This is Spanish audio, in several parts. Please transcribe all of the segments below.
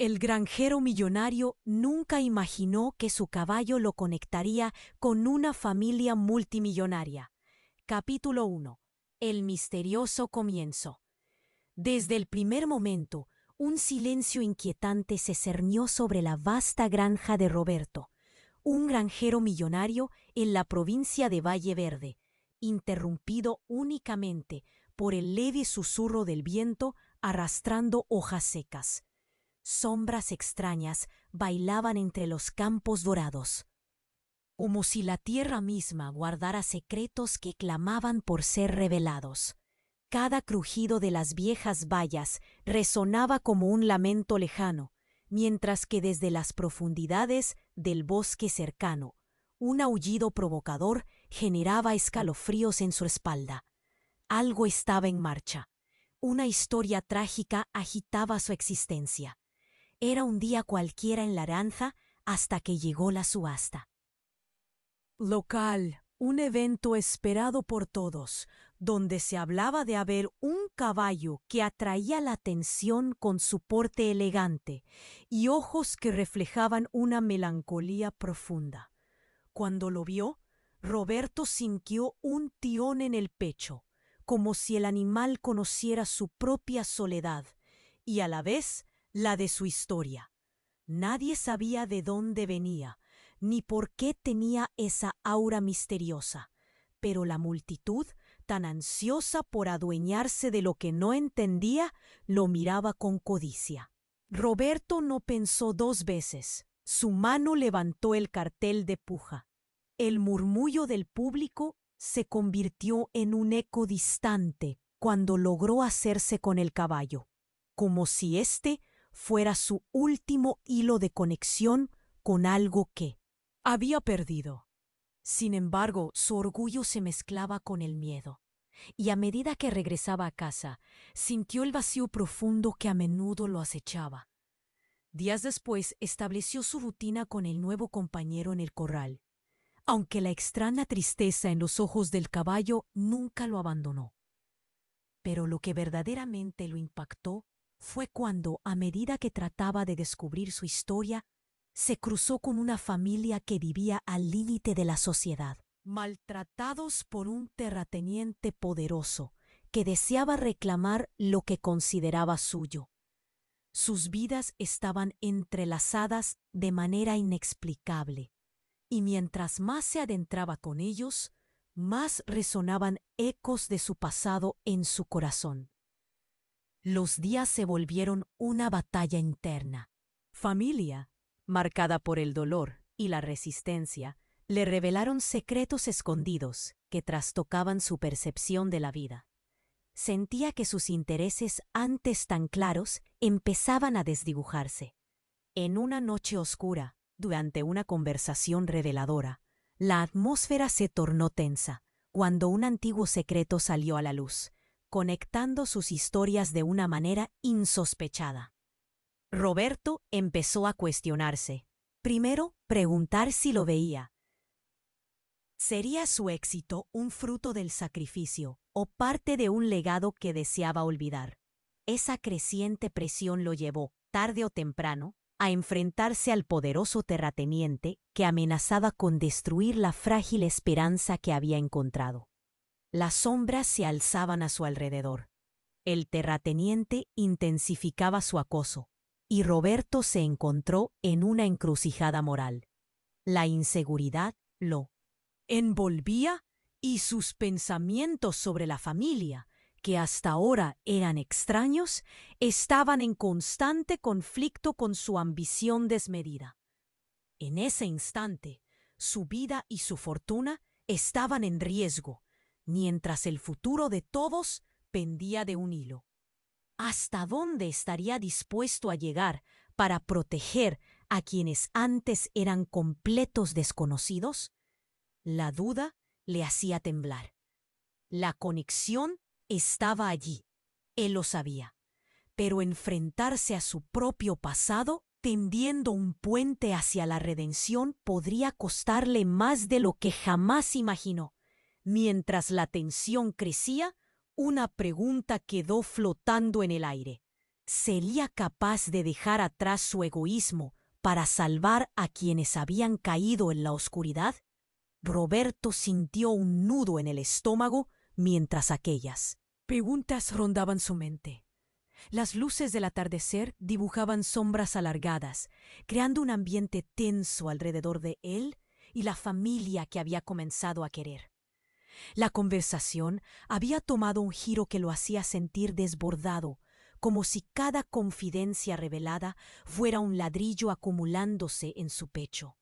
El granjero millonario nunca imaginó que su caballo lo conectaría con una familia multimillonaria. Capítulo 1. El misterioso comienzo. Desde el primer momento, un silencio inquietante se cernió sobre la vasta granja de Roberto, un granjero millonario en la provincia de Valle Verde, interrumpido únicamente por el leve susurro del viento arrastrando hojas secas. Sombras extrañas bailaban entre los campos dorados, como si la tierra misma guardara secretos que clamaban por ser revelados. Cada crujido de las viejas vallas resonaba como un lamento lejano, mientras que desde las profundidades del bosque cercano, un aullido provocador generaba escalofríos en su espalda. Algo estaba en marcha. Una historia trágica agitaba su existencia. Era un día cualquiera en la granja hasta que llegó la subasta. Local, un evento esperado por todos, donde se hablaba de haber un caballo que atraía la atención con su porte elegante y ojos que reflejaban una melancolía profunda. Cuando lo vio, Roberto sintió un tirón en el pecho, como si el animal conociera su propia soledad y a la vez la de su historia. Nadie sabía de dónde venía, ni por qué tenía esa aura misteriosa, pero la multitud, tan ansiosa por adueñarse de lo que no entendía, lo miraba con codicia. Roberto no pensó dos veces. Su mano levantó el cartel de puja. El murmullo del público se convirtió en un eco distante cuando logró hacerse con el caballo, como si éste fuera su último hilo de conexión con algo que había perdido. Sin embargo, su orgullo se mezclaba con el miedo, y a medida que regresaba a casa, sintió el vacío profundo que a menudo lo acechaba. Días después estableció su rutina con el nuevo compañero en el corral, aunque la extraña tristeza en los ojos del caballo nunca lo abandonó. Pero lo que verdaderamente lo impactó fue cuando, a medida que trataba de descubrir su historia, se cruzó con una familia que vivía al límite de la sociedad, maltratados por un terrateniente poderoso que deseaba reclamar lo que consideraba suyo. Sus vidas estaban entrelazadas de manera inexplicable, y mientras más se adentraba con ellos, más resonaban ecos de su pasado en su corazón. Los días se volvieron una batalla interna. Familia, marcada por el dolor y la resistencia, le revelaron secretos escondidos que trastocaban su percepción de la vida. Sentía que sus intereses, antes tan claros, empezaban a desdibujarse. En una noche oscura, durante una conversación reveladora, la atmósfera se tornó tensa cuando un antiguo secreto salió a la luz, conectando sus historias de una manera insospechada. Roberto empezó a cuestionarse. Primero, preguntar si lo veía. ¿Sería su éxito un fruto del sacrificio o parte de un legado que deseaba olvidar? Esa creciente presión lo llevó, tarde o temprano, a enfrentarse al poderoso terrateniente que amenazaba con destruir la frágil esperanza que había encontrado. Las sombras se alzaban a su alrededor. El terrateniente intensificaba su acoso, y Roberto se encontró en una encrucijada moral. La inseguridad lo envolvía y sus pensamientos sobre la familia, que hasta ahora eran extraños, estaban en constante conflicto con su ambición desmedida. En ese instante, su vida y su fortuna estaban en riesgo, mientras el futuro de todos pendía de un hilo. ¿Hasta dónde estaría dispuesto a llegar para proteger a quienes antes eran completos desconocidos? La duda le hacía temblar. La conexión estaba allí, él lo sabía, pero enfrentarse a su propio pasado, tendiendo un puente hacia la redención, podría costarle más de lo que jamás imaginó. Mientras la tensión crecía, una pregunta quedó flotando en el aire. ¿Sería capaz de dejar atrás su egoísmo para salvar a quienes habían caído en la oscuridad? Roberto sintió un nudo en el estómago mientras aquellas preguntas rondaban su mente. Las luces del atardecer dibujaban sombras alargadas, creando un ambiente tenso alrededor de él y la familia que había comenzado a querer. La conversación había tomado un giro que lo hacía sentir desbordado, como si cada confidencia revelada fuera un ladrillo acumulándose en su pecho.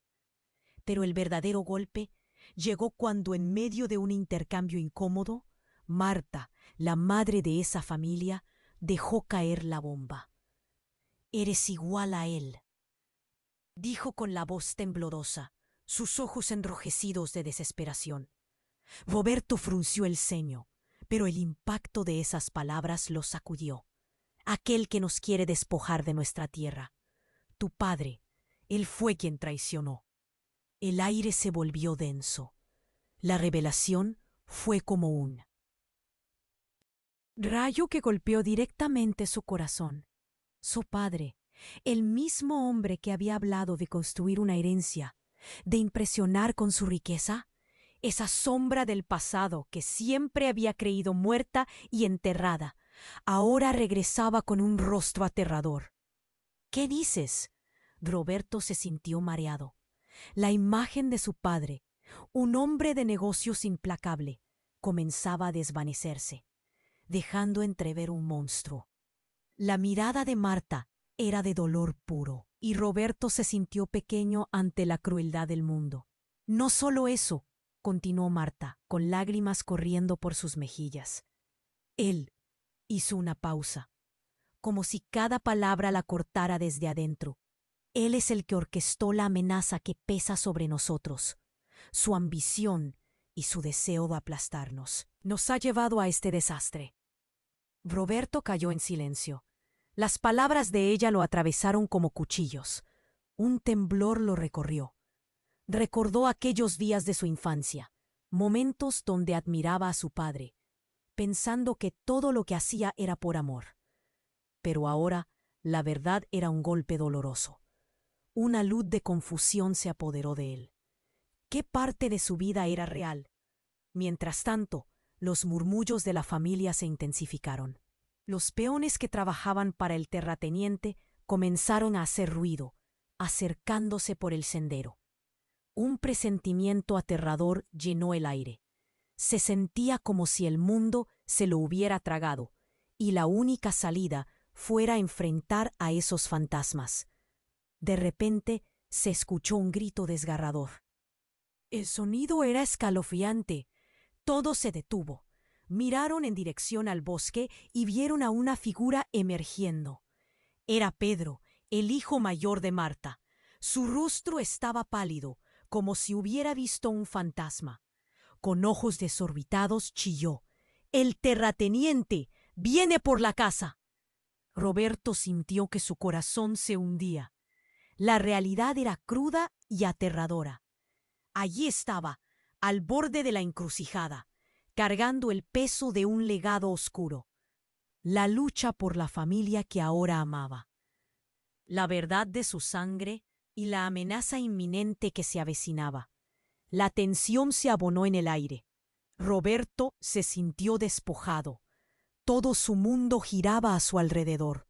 Pero el verdadero golpe llegó cuando, en medio de un intercambio incómodo, Marta, la madre de esa familia, dejó caer la bomba. «Eres igual a él», dijo con la voz temblorosa, sus ojos enrojecidos de desesperación. Roberto frunció el ceño, pero el impacto de esas palabras lo sacudió. «Aquel que nos quiere despojar de nuestra tierra. Tu padre, él fue quien traicionó». El aire se volvió denso. La revelación fue como un rayo que golpeó directamente su corazón. Su padre, el mismo hombre que había hablado de construir una herencia, de impresionar con su riqueza, esa sombra del pasado que siempre había creído muerta y enterrada, ahora regresaba con un rostro aterrador. «¿Qué dices?». Roberto se sintió mareado. La imagen de su padre, un hombre de negocios implacable, comenzaba a desvanecerse, dejando entrever un monstruo. La mirada de Marta era de dolor puro, y Roberto se sintió pequeño ante la crueldad del mundo. «No solo eso», continuó Marta, con lágrimas corriendo por sus mejillas. Él hizo una pausa, como si cada palabra la cortara desde adentro. «Él es el que orquestó la amenaza que pesa sobre nosotros. Su ambición y su deseo de aplastarnos nos ha llevado a este desastre». Roberto cayó en silencio. Las palabras de ella lo atravesaron como cuchillos. Un temblor lo recorrió. Recordó aquellos días de su infancia, momentos donde admiraba a su padre, pensando que todo lo que hacía era por amor. Pero ahora la verdad era un golpe doloroso. Una luz de confusión se apoderó de él. ¿Qué parte de su vida era real? Mientras tanto, los murmullos de la familia se intensificaron. Los peones que trabajaban para el terrateniente comenzaron a hacer ruido, acercándose por el sendero. Un presentimiento aterrador llenó el aire. Se sentía como si el mundo se lo hubiera tragado, y la única salida fuera enfrentar a esos fantasmas. De repente se escuchó un grito desgarrador. El sonido era escalofriante. Todo se detuvo. Miraron en dirección al bosque y vieron a una figura emergiendo. Era Pedro, el hijo mayor de Marta. Su rostro estaba pálido, como si hubiera visto un fantasma. Con ojos desorbitados chilló: «¡El terrateniente viene por la casa!». Roberto sintió que su corazón se hundía. La realidad era cruda y aterradora. Allí estaba, al borde de la encrucijada, cargando el peso de un legado oscuro, la lucha por la familia que ahora amaba, la verdad de su sangre y la amenaza inminente que se avecinaba. La tensión se abonó en el aire. Roberto se sintió despojado. Todo su mundo giraba a su alrededor,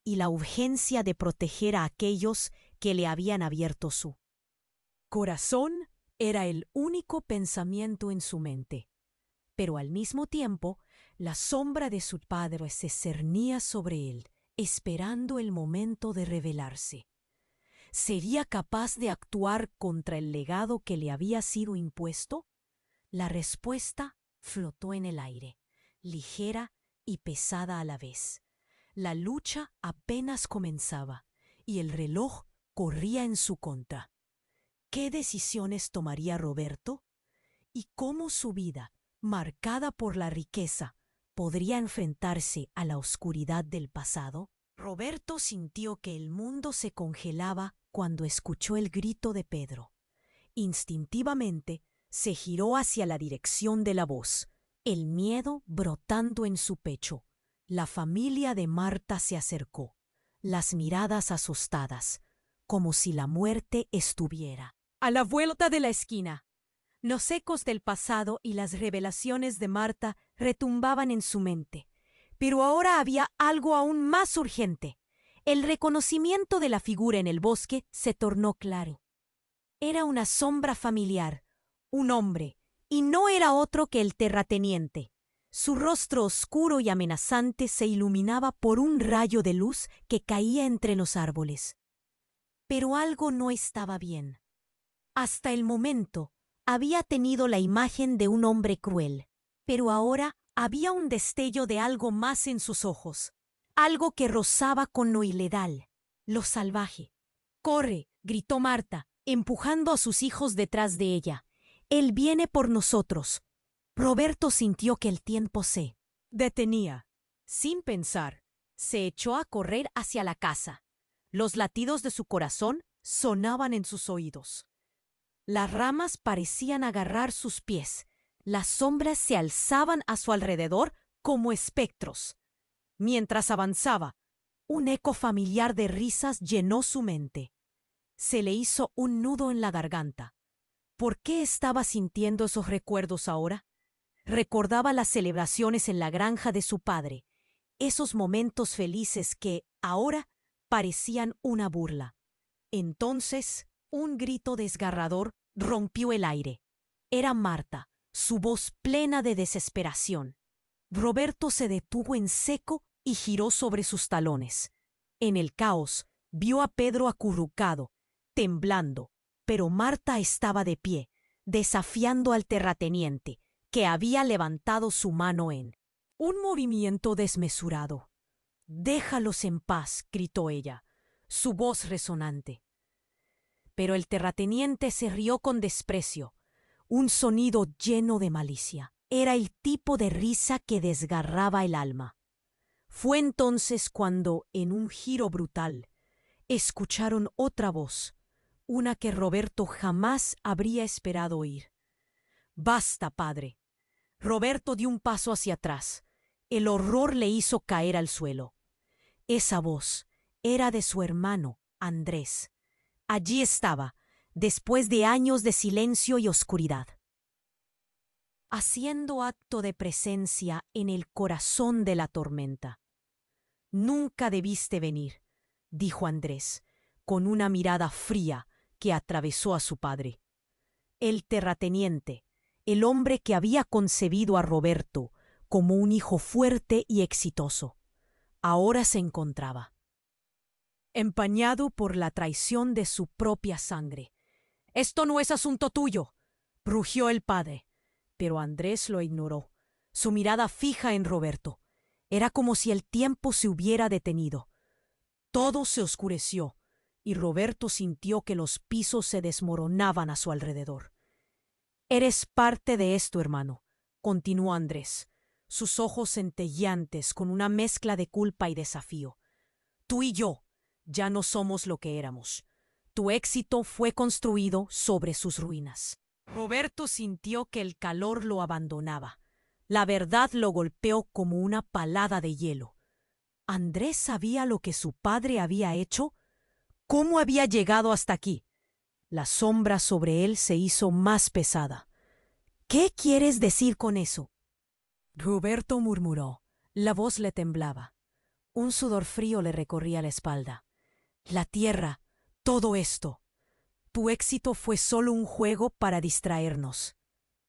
y la urgencia de proteger a aquellos que le habían abierto su corazón era el único pensamiento en su mente. Pero al mismo tiempo, la sombra de su padre se cernía sobre él, esperando el momento de revelarse. ¿Sería capaz de actuar contra el legado que le había sido impuesto? La respuesta flotó en el aire, ligera y pesada a la vez. La lucha apenas comenzaba y el reloj corría en su contra. ¿Qué decisiones tomaría Roberto? ¿Y cómo su vida, marcada por la riqueza, podría enfrentarse a la oscuridad del pasado? Roberto sintió que el mundo se congelaba cuando escuchó el grito de Pedro. Instintivamente se giró hacia la dirección de la voz, el miedo brotando en su pecho. La familia de Marta se acercó, las miradas asustadas, como si la muerte estuviera a la vuelta de la esquina. Los ecos del pasado y las revelaciones de Marta retumbaban en su mente. Pero ahora había algo aún más urgente. El reconocimiento de la figura en el bosque se tornó claro. Era una sombra familiar, un hombre, y no era otro que el terrateniente. Su rostro oscuro y amenazante se iluminaba por un rayo de luz que caía entre los árboles. Pero algo no estaba bien. Hasta el momento había tenido la imagen de un hombre cruel, pero ahora había un destello de algo más en sus ojos, algo que rozaba con lo ilegal, lo salvaje. «¡Corre!», gritó Marta, empujando a sus hijos detrás de ella. «Él viene por nosotros». Roberto sintió que el tiempo se detenía. Sin pensar, se echó a correr hacia la casa. Los latidos de su corazón sonaban en sus oídos. Las ramas parecían agarrar sus pies. Las sombras se alzaban a su alrededor como espectros. Mientras avanzaba, un eco familiar de risas llenó su mente. Se le hizo un nudo en la garganta. ¿Por qué estaba sintiendo esos recuerdos ahora? Recordaba las celebraciones en la granja de su padre, esos momentos felices que, ahora, parecían una burla. Entonces, un grito desgarrador rompió el aire. Era Marta, su voz plena de desesperación. Roberto se detuvo en seco y giró sobre sus talones. En el caos, vio a Pedro acurrucado, temblando, pero Marta estaba de pie, desafiando al terrateniente, que había levantado su mano en un movimiento desmesurado. «Déjalos en paz», gritó ella, su voz resonante. Pero el terrateniente se rió con desprecio, un sonido lleno de malicia. Era el tipo de risa que desgarraba el alma. Fue entonces cuando, en un giro brutal, escucharon otra voz, una que Roberto jamás habría esperado oír. «Basta, padre». Roberto dio un paso hacia atrás. El horror le hizo caer al suelo. Esa voz era de su hermano, Andrés. Allí estaba, después de años de silencio y oscuridad, haciendo acto de presencia en el corazón de la tormenta. «Nunca debiste venir», dijo Andrés, con una mirada fría que atravesó a su padre. El terrateniente, el hombre que había concebido a Roberto como un hijo fuerte y exitoso, ahora se encontraba empañado por la traición de su propia sangre. «Esto no es asunto tuyo», rugió el padre, pero Andrés lo ignoró, su mirada fija en Roberto. Era como si el tiempo se hubiera detenido. Todo se oscureció y Roberto sintió que los pisos se desmoronaban a su alrededor. «Eres parte de esto, hermano», continuó Andrés, sus ojos centelleantes con una mezcla de culpa y desafío. «Tú y yo ya no somos lo que éramos. Tu éxito fue construido sobre sus ruinas». Roberto sintió que el calor lo abandonaba. La verdad lo golpeó como una palada de hielo. ¿Andrés sabía lo que su padre había hecho? ¿Cómo había llegado hasta aquí? La sombra sobre él se hizo más pesada. «¿Qué quieres decir con eso?», Roberto murmuró. La voz le temblaba. Un sudor frío le recorría la espalda. «La tierra, todo esto. Tu éxito fue solo un juego para distraernos».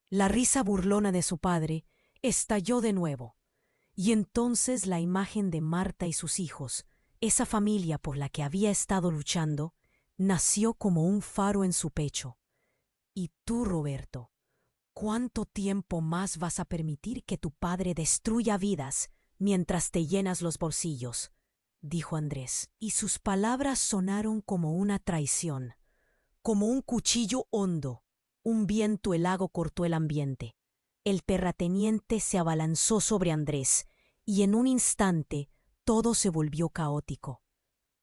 La risa burlona de su padre estalló de nuevo. Y entonces la imagen de Marta y sus hijos, esa familia por la que había estado luchando, nació como un faro en su pecho. «¿Y tú, Roberto? ¿Cuánto tiempo más vas a permitir que tu padre destruya vidas mientras te llenas los bolsillos?», dijo Andrés, y sus palabras sonaron como una traición, como un cuchillo hondo. Un viento helado cortó el ambiente. El terrateniente se abalanzó sobre Andrés, y en un instante todo se volvió caótico.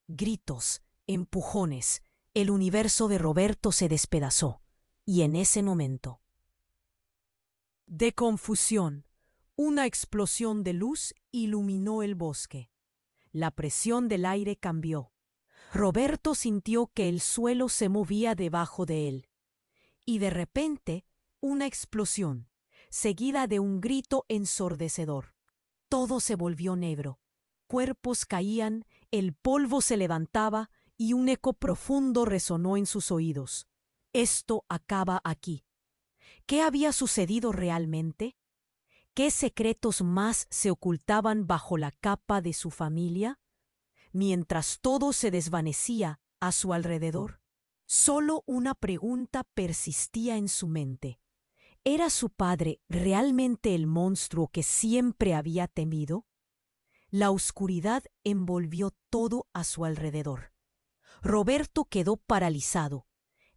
Gritos, empujones, el universo de Roberto se despedazó, y en ese momento de confusión, Una explosión de luz iluminó el bosque. La presión del aire cambió. Roberto sintió que el suelo se movía debajo de él. Y de repente, una explosión, seguida de un grito ensordecedor. Todo se volvió negro. Cuerpos caían, el polvo se levantaba y un eco profundo resonó en sus oídos. Esto acaba aquí. ¿Qué había sucedido realmente? ¿Qué secretos más se ocultaban bajo la capa de su familia? Mientras todo se desvanecía a su alrededor, solo una pregunta persistía en su mente. ¿Era su padre realmente el monstruo que siempre había temido? La oscuridad envolvió todo a su alrededor. Roberto quedó paralizado,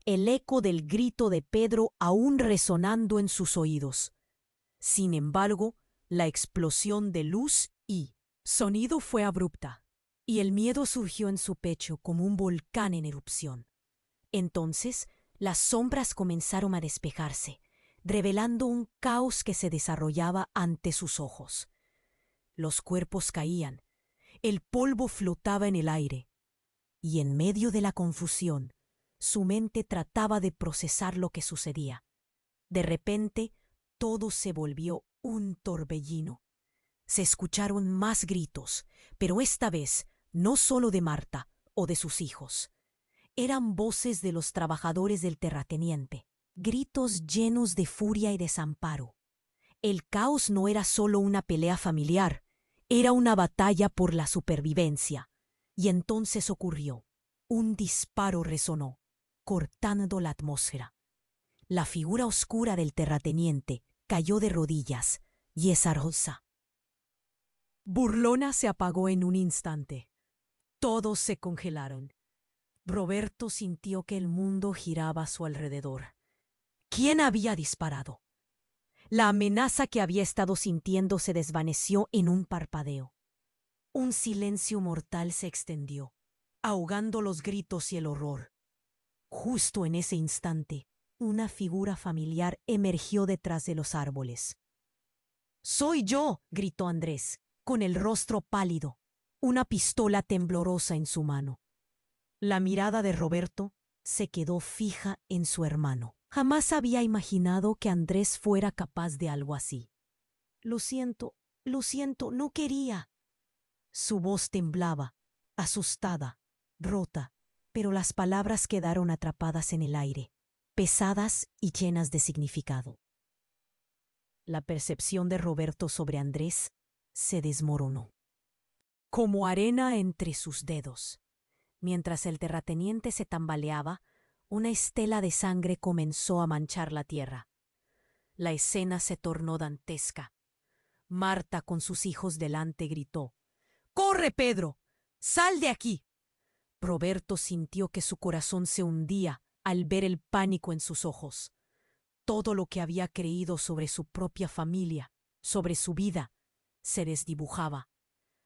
el eco del grito de Pedro aún resonando en sus oídos. Sin embargo, la explosión de luz y sonido fue abrupta, y el miedo surgió en su pecho como un volcán en erupción. Entonces, las sombras comenzaron a despejarse, revelando un caos que se desarrollaba ante sus ojos. Los cuerpos caían, el polvo flotaba en el aire, y en medio de la confusión, su mente trataba de procesar lo que sucedía. De repente, todo se volvió un torbellino. Se escucharon más gritos, pero esta vez no solo de Marta o de sus hijos. Eran voces de los trabajadores del terrateniente, gritos llenos de furia y desamparo. El caos no era solo una pelea familiar, era una batalla por la supervivencia. Y entonces ocurrió. Un disparo resonó, cortando la atmósfera. La figura oscura del terrateniente cayó de rodillas y esa rosa. Burlona se apagó en un instante. Todos se congelaron. Roberto sintió que el mundo giraba a su alrededor. ¿Quién había disparado? La amenaza que había estado sintiendo se desvaneció en un parpadeo. Un silencio mortal se extendió, ahogando los gritos y el horror. Justo en ese instante, una figura familiar emergió detrás de los árboles. «¡Soy yo!», gritó Andrés, con el rostro pálido, una pistola temblorosa en su mano. La mirada de Roberto se quedó fija en su hermano. Jamás había imaginado que Andrés fuera capaz de algo así. Lo siento, no quería». Su voz temblaba, asustada, rota, pero las palabras quedaron atrapadas en el aire, pesadas y llenas de significado. La percepción de Roberto sobre Andrés se desmoronó, como arena entre sus dedos. Mientras el terrateniente se tambaleaba, una estela de sangre comenzó a manchar la tierra. La escena se tornó dantesca. Marta, con sus hijos delante, gritó: «¡Corre, Pedro! ¡Sal de aquí!». Roberto sintió que su corazón se hundía al ver el pánico en sus ojos. Todo lo que había creído sobre su propia familia, sobre su vida, se desdibujaba.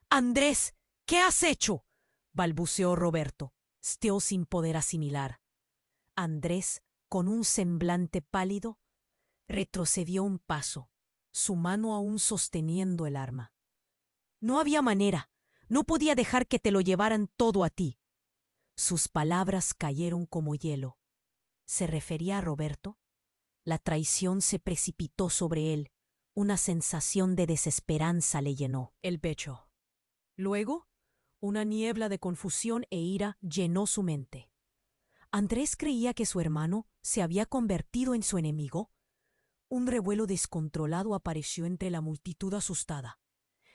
«Andrés, ¿qué has hecho?», balbuceó Roberto, still sin poder asimilar. Andrés, con un semblante pálido, retrocedió un paso, su mano aún sosteniendo el arma. «No había manera, no podía dejar que te lo llevaran todo a ti». Sus palabras cayeron como hielo. ¿Se refería a Roberto? La traición se precipitó sobre él. Una sensación de desesperanza le llenó el pecho. Luego, una niebla de confusión e ira llenó su mente. Andrés creía que su hermano se había convertido en su enemigo. Un revuelo descontrolado apareció entre la multitud asustada.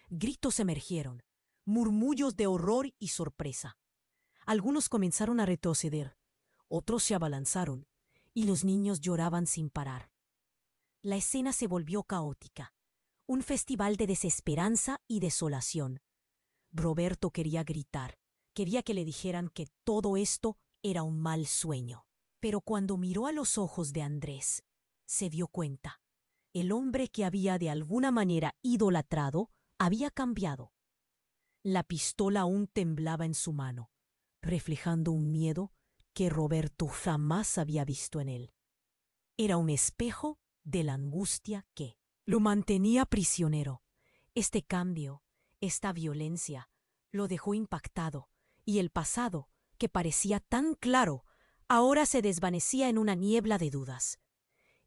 Gritos emergieron, murmullos de horror y sorpresa. Algunos comenzaron a retroceder, otros se abalanzaron, y los niños lloraban sin parar. La escena se volvió caótica, un festival de desesperanza y desolación. Roberto quería gritar, quería que le dijeran que todo esto era un mal sueño. Pero cuando miró a los ojos de Andrés, se dio cuenta. El hombre que había de alguna manera idolatrado había cambiado. La pistola aún temblaba en su mano, reflejando un miedo que Roberto jamás había visto en él. Era un espejo de la angustia que, Lo mantenía prisionero. Este cambio, esta violencia, lo dejó impactado, y el pasado, que parecía tan claro, ahora se desvanecía en una niebla de dudas.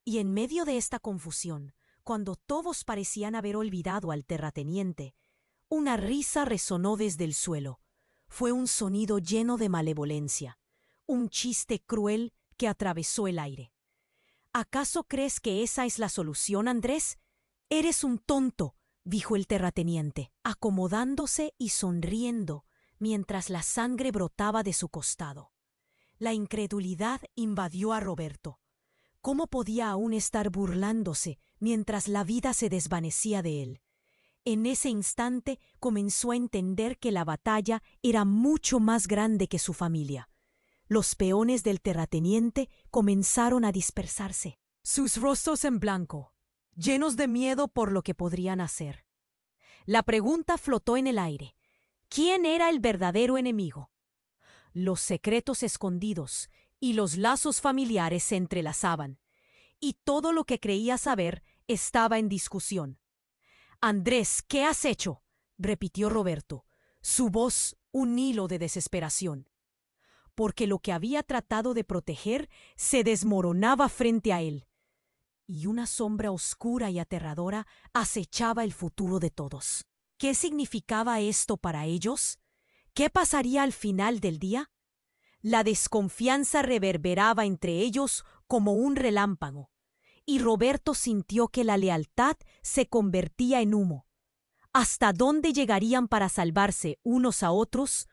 Y en medio de esta confusión, cuando todos parecían haber olvidado al terrateniente, una risa resonó desde el suelo. Fue un sonido lleno de malevolencia, un chiste cruel que atravesó el aire. ¿Acaso crees que esa es la solución, Andrés? Eres un tonto, dijo el terrateniente, acomodándose y sonriendo mientras la sangre brotaba de su costado. La incredulidad invadió a Roberto. ¿Cómo podía aún estar burlándose mientras la vida se desvanecía de él? En ese instante comenzó a entender que la batalla era mucho más grande que su familia. Los peones del terrateniente comenzaron a dispersarse, sus rostros en blanco, llenos de miedo por lo que podrían hacer. La pregunta flotó en el aire. ¿Quién era el verdadero enemigo? Los secretos escondidos y los lazos familiares se entrelazaban, y todo lo que creía saber estaba en discusión. «Andrés, ¿qué has hecho?», repitió Roberto, su voz un hilo de desesperación. Porque lo que había tratado de proteger se desmoronaba frente a él, y una sombra oscura y aterradora acechaba el futuro de todos. ¿Qué significaba esto para ellos? ¿Qué pasaría al final del día? La desconfianza reverberaba entre ellos como un relámpago, y Roberto sintió que la lealtad se convertía en humo. ¿Hasta dónde llegarían para salvarse unos a otros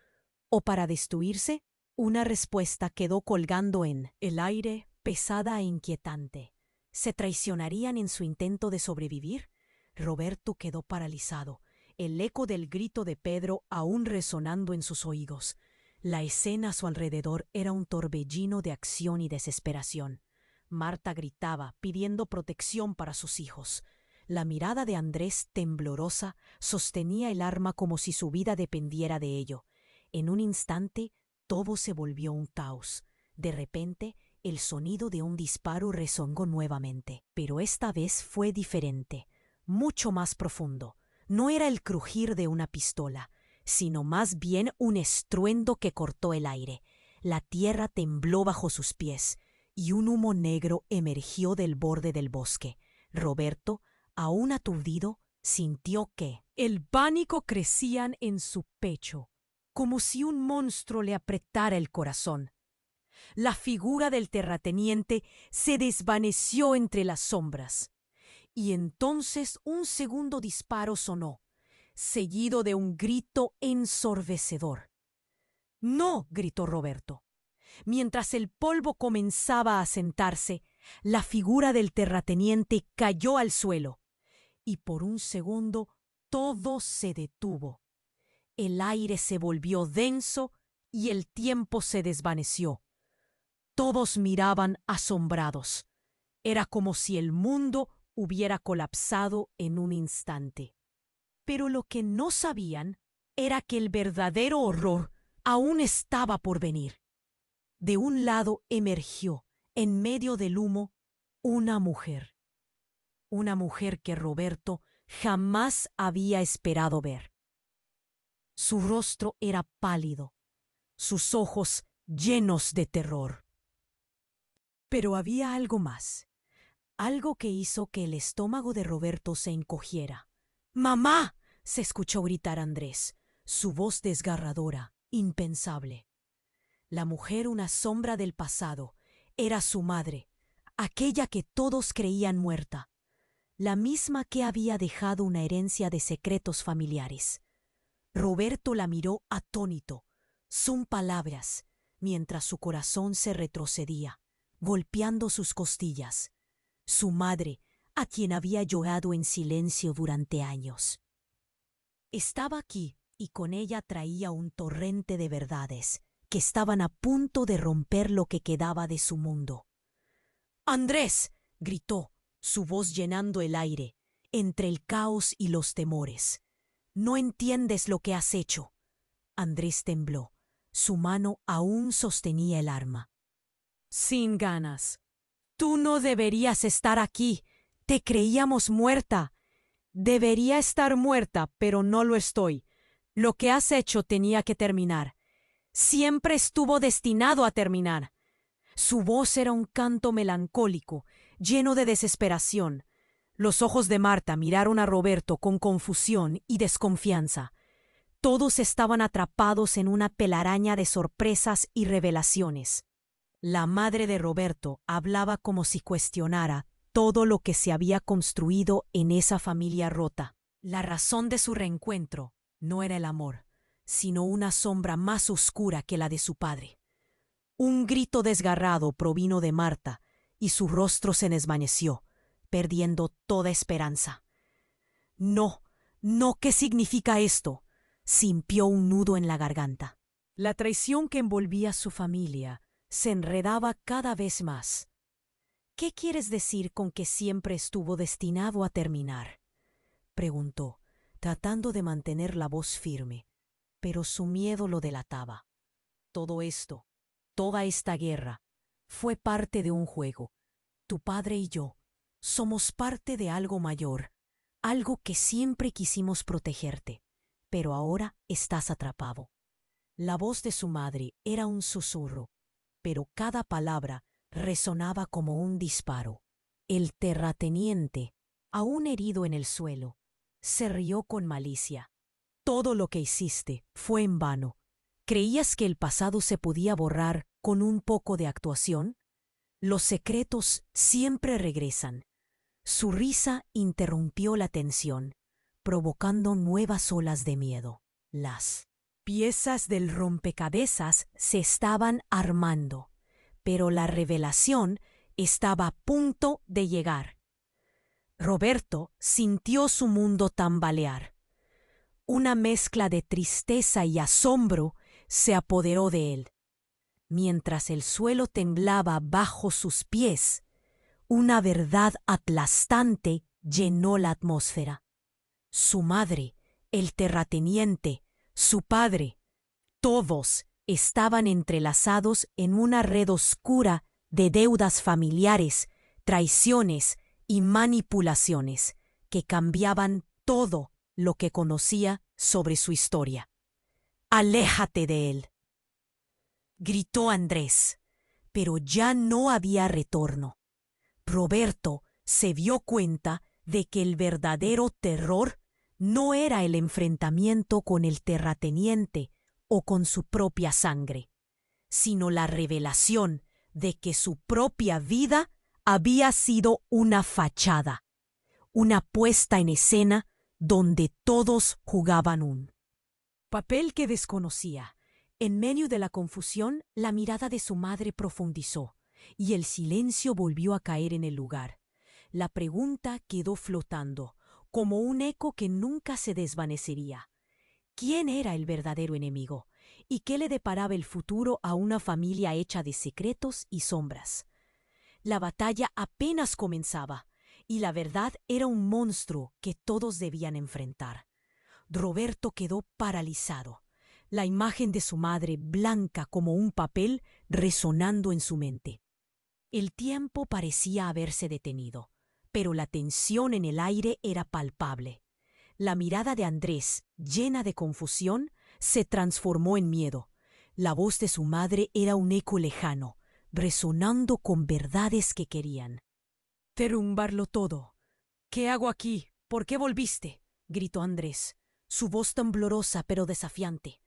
o para destruirse? Una respuesta quedó colgando en el aire, pesada e inquietante. ¿Se traicionarían en su intento de sobrevivir? Roberto quedó paralizado, el eco del grito de Pedro aún resonando en sus oídos. La escena a su alrededor era un torbellino de acción y desesperación. Marta gritaba, pidiendo protección para sus hijos. La mirada de Andrés, temblorosa, sostenía el arma como si su vida dependiera de ello. En un instante, todo se volvió un caos. De repente, el sonido de un disparo resonó nuevamente, pero esta vez fue diferente, mucho más profundo. No era el crujir de una pistola, sino más bien un estruendo que cortó el aire. La tierra tembló bajo sus pies, y un humo negro emergió del borde del bosque. Roberto, aún aturdido, sintió que el pánico crecía en su pecho, como si un monstruo le apretara el corazón. La figura del terrateniente se desvaneció entre las sombras, y entonces un segundo disparo sonó, seguido de un grito ensordecedor. «¡No!», gritó Roberto. Mientras el polvo comenzaba a sentarse, la figura del terrateniente cayó al suelo, y por un segundo todo se detuvo. El aire se volvió denso y el tiempo se desvaneció. Todos miraban asombrados. Era como si el mundo hubiera colapsado en un instante. Pero lo que no sabían era que el verdadero horror aún estaba por venir. De un lado emergió, en medio del humo, una mujer. Una mujer que Roberto jamás había esperado ver. Su rostro era pálido, sus ojos llenos de terror. Pero había algo más, algo que hizo que el estómago de Roberto se encogiera. «¡Mamá!», se escuchó gritar Andrés, su voz desgarradora, impensable. La mujer, una sombra del pasado, era su madre, aquella que todos creían muerta, la misma que había dejado una herencia de secretos familiares. Roberto la miró atónito. Son palabras, mientras su corazón se retrocedía, golpeando sus costillas. Su madre, a quien había llorado en silencio durante años. Estaba aquí, y con ella traía un torrente de verdades que estaban a punto de romper lo que quedaba de su mundo. «¡Andrés!», gritó, su voz llenando el aire, entre el caos y los temores. «No entiendes lo que has hecho». Andrés tembló. Su mano aún sostenía el arma. «Sin ganas. Tú no deberías estar aquí», Te creíamos muerta. Debería estar muerta, pero no lo estoy. Lo que has hecho tenía que terminar. Siempre estuvo destinado a terminar. Su voz era un canto melancólico, lleno de desesperación. Los ojos de Marta miraron a Roberto con confusión y desconfianza. Todos estaban atrapados en una telaraña de sorpresas y revelaciones. La madre de Roberto hablaba como si cuestionara todo lo que se había construido en esa familia rota. La razón de su reencuentro no era el amor, sino una sombra más oscura que la de su padre. Un grito desgarrado provino de Marta y su rostro se desvaneció, perdiendo toda esperanza. No, no, ¿qué significa esto? Sintió un nudo en la garganta. La traición que envolvía a su familia se enredaba cada vez más. ¿Qué quieres decir con que siempre estuvo destinado a terminar?, preguntó, tratando de mantener la voz firme, pero su miedo lo delataba. Todo esto, toda esta guerra, fue parte de un juego. Tu padre y yo somos parte de algo mayor, algo que siempre quisimos protegerte, pero ahora estás atrapado. La voz de su madre era un susurro, pero cada palabra resonaba como un disparo. El terrateniente, aún herido en el suelo, se rió con malicia. Todo lo que hiciste fue en vano. ¿Creías que el pasado se podía borrar con un poco de actuación? Los secretos siempre regresan. Su risa interrumpió la tensión, provocando nuevas olas de miedo. Las piezas del rompecabezas se estaban armando, pero la revelación estaba a punto de llegar. Roberto sintió su mundo tambalear. Una mezcla de tristeza y asombro se apoderó de él. Mientras el suelo temblaba bajo sus pies, una verdad aplastante llenó la atmósfera. Su madre, el terrateniente, su padre, todos estaban entrelazados en una red oscura de deudas familiares, traiciones y manipulaciones que cambiaban todo lo que conocía sobre su historia. «¡Aléjate de él!», gritó Andrés, pero ya no había retorno. Roberto se dio cuenta de que el verdadero terror no era el enfrentamiento con el terrateniente o con su propia sangre, sino la revelación de que su propia vida había sido una fachada, una puesta en escena donde todos jugaban un papel que desconocía. En medio de la confusión, la mirada de su madre profundizó, y el silencio volvió a caer en el lugar. La pregunta quedó flotando, como un eco que nunca se desvanecería. ¿Quién era el verdadero enemigo? ¿Y qué le deparaba el futuro a una familia hecha de secretos y sombras? La batalla apenas comenzaba, y la verdad era un monstruo que todos debían enfrentar. Roberto quedó paralizado, la imagen de su madre blanca como un papel resonando en su mente. El tiempo parecía haberse detenido, pero la tensión en el aire era palpable. La mirada de Andrés, llena de confusión, se transformó en miedo. La voz de su madre era un eco lejano, resonando con verdades que querían derrumbarlo todo. «¿Qué hago aquí? ¿Por qué volviste?», gritó Andrés, su voz temblorosa pero desafiante.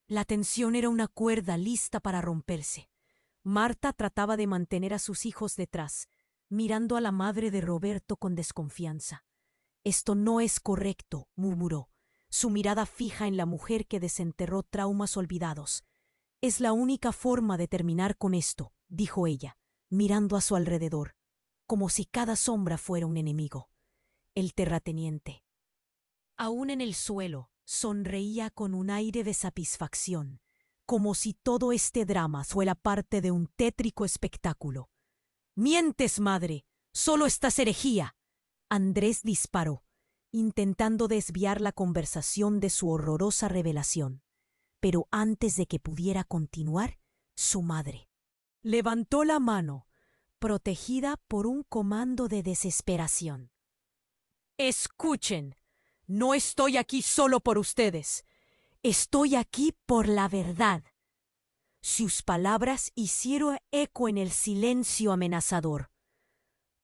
La tensión era una cuerda lista para romperse. Marta trataba de mantener a sus hijos detrás, mirando a la madre de Roberto con desconfianza. «Esto no es correcto», murmuró, su mirada fija en la mujer que desenterró traumas olvidados. «Es la única forma de terminar con esto», dijo ella, mirando a su alrededor, como si cada sombra fuera un enemigo. El terrateniente, aún en el suelo, sonreía con un aire de satisfacción, como si todo este drama fuera parte de un tétrico espectáculo. «¡Mientes, madre! ¡Solo estás herejía!». Andrés disparó, intentando desviar la conversación de su horrorosa revelación. Pero antes de que pudiera continuar, su madre levantó la mano, protegida por un comando de desesperación. Escuchen, no estoy aquí solo por ustedes. Estoy aquí por la verdad. Sus palabras hicieron eco en el silencio amenazador.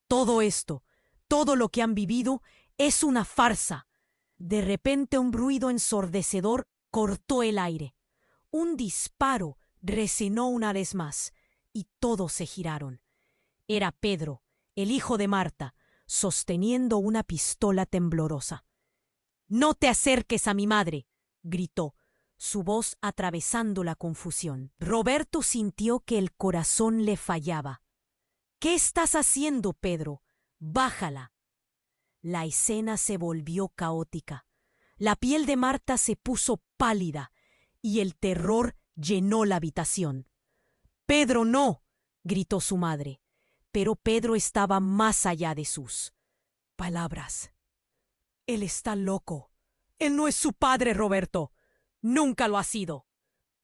Todo esto, todo lo que han vivido, es una farsa. De repente un ruido ensordecedor cortó el aire. Un disparo resonó una vez más, y todos se giraron. Era Pedro, el hijo de Marta, sosteniendo una pistola temblorosa. «¡No te acerques a mi madre!», gritó, su voz atravesando la confusión. Roberto sintió que el corazón le fallaba. «¿Qué estás haciendo, Pedro? Bájala». La escena se volvió caótica. La piel de Marta se puso pálida y el terror llenó la habitación. «¡Pedro, no!», gritó su madre, pero Pedro estaba más allá de sus palabras. «Él está loco. Él no es su padre, Roberto. Nunca lo ha sido».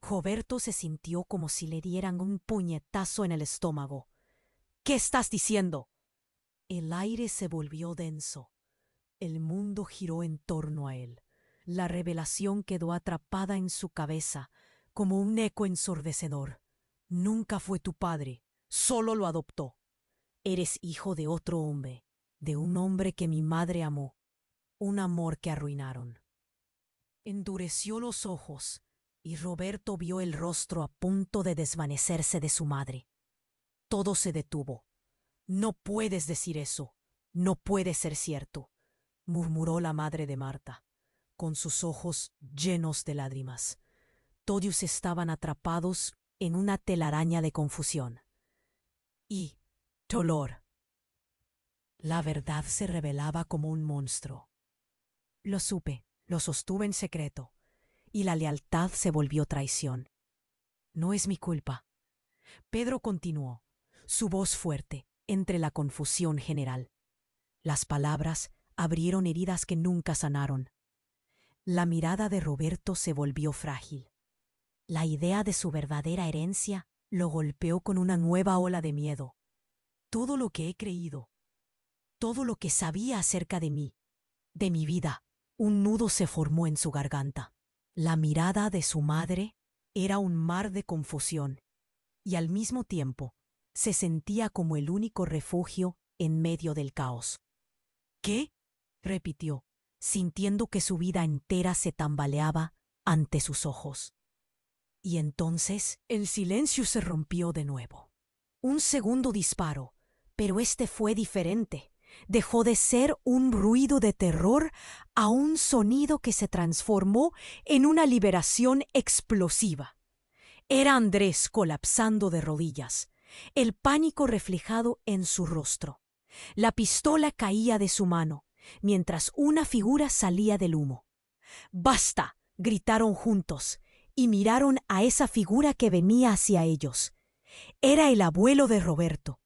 Roberto se sintió como si le dieran un puñetazo en el estómago. «¿Qué estás diciendo?». El aire se volvió denso. El mundo giró en torno a él. La revelación quedó atrapada en su cabeza como un eco ensordecedor. «Nunca fue tu padre, solo lo adoptó. Eres hijo de otro hombre, de un hombre que mi madre amó, un amor que arruinaron». Endureció los ojos y Roberto vio el rostro a punto de desvanecerse de su madre. Todo se detuvo. «No puedes decir eso. No puede ser cierto», murmuró la madre de Marta, con sus ojos llenos de lágrimas. Todos estaban atrapados en una telaraña de confusión y dolor. La verdad se revelaba como un monstruo. «Lo supe, lo sostuve en secreto, y la lealtad se volvió traición. No es mi culpa». Pedro continuó, su voz fuerte, entre la confusión general. Las palabras abrieron heridas que nunca sanaron. La mirada de Roberto se volvió frágil. La idea de su verdadera herencia lo golpeó con una nueva ola de miedo. «Todo lo que he creído, todo lo que sabía acerca de mí, de mi vida», un nudo se formó en su garganta. La mirada de su madre era un mar de confusión, y al mismo tiempo se sentía como el único refugio en medio del caos. «¿Qué?», repitió, sintiendo que su vida entera se tambaleaba ante sus ojos. Y entonces el silencio se rompió de nuevo. Un segundo disparo, pero este fue diferente. Dejó de ser un ruido de terror a un sonido que se transformó en una liberación explosiva. Era Andrés colapsando de rodillas, el pánico reflejado en su rostro. La pistola caía de su mano, mientras una figura salía del humo. «¡Basta!», gritaron juntos, y miraron a esa figura que venía hacia ellos. Era el abuelo de Roberto,